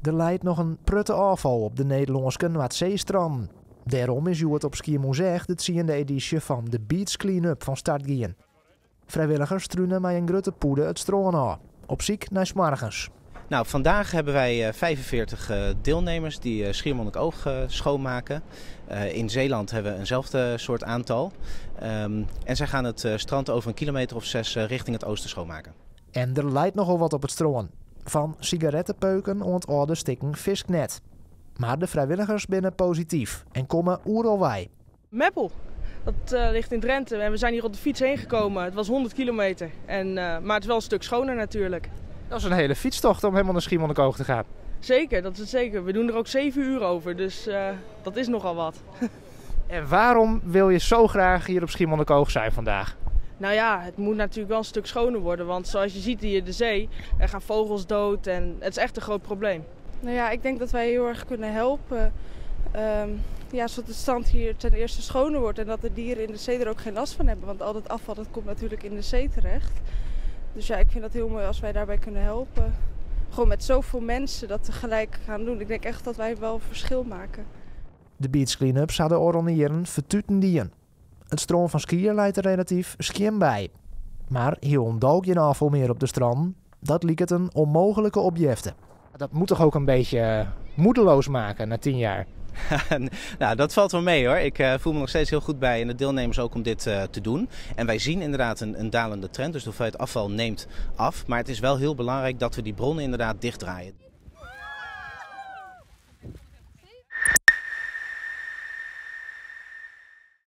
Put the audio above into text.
Er leidt nog een prutte afval op de Nederlandse Noordzeestranden. Daarom is het op Schiermonnikoog de 10e editie van de Beach Clean-up van start gaan. Vrijwilligers struinen met een grote poede het strand aan, op ziek naar 's morgens. Nou, vandaag hebben wij 45 deelnemers die Schiermonnikoog schoonmaken. In Zeeland hebben we eenzelfde soort aantal. En zij gaan het strand over een kilometer of 6 richting het oosten schoonmaken. En er leidt nogal wat op het strand. Van sigarettenpeuken ont oude stikken visknet. Maar de vrijwilligers binnen positief en komen overal bij. Meppel, dat ligt in Drenthe en we zijn hier op de fiets heen gekomen. Het was 100 kilometer, maar het is wel een stuk schoner natuurlijk. Dat is een hele fietstocht om helemaal naar Schiermonnikoog te gaan. Zeker, dat is het zeker. We doen er ook 7 uur over, dus dat is nogal wat. En waarom wil je zo graag hier op Schiermonnikoog zijn vandaag? Nou ja, het moet natuurlijk wel een stuk schoner worden, want zoals je ziet hier de zee, er gaan vogels dood en het is echt een groot probleem. Nou ja, ik denk dat wij heel erg kunnen helpen. Zodat het strand hier ten eerste schoner wordt en dat de dieren in de zee er ook geen last van hebben. Want al dat afval dat komt natuurlijk in de zee terecht. Dus ja, ik vind dat heel mooi als wij daarbij kunnen helpen. Gewoon met zoveel mensen dat tegelijk gaan doen. Ik denk echt dat wij wel een verschil maken. De beach clean-ups hadden oranieren vertuten dien. Het strand van Skier leidt er relatief schim bij. Maar heel ontdook je afval meer op de strand, dat liep het een onmogelijke opjefte. Dat moet toch ook een beetje moedeloos maken na 10 jaar? Nou, dat valt wel mee hoor. Ik voel me nog steeds heel goed bij en de deelnemers ook om dit te doen. En wij zien inderdaad een dalende trend, dus de hoeveelheid afval neemt af. Maar het is wel heel belangrijk dat we die bronnen inderdaad dichtdraaien.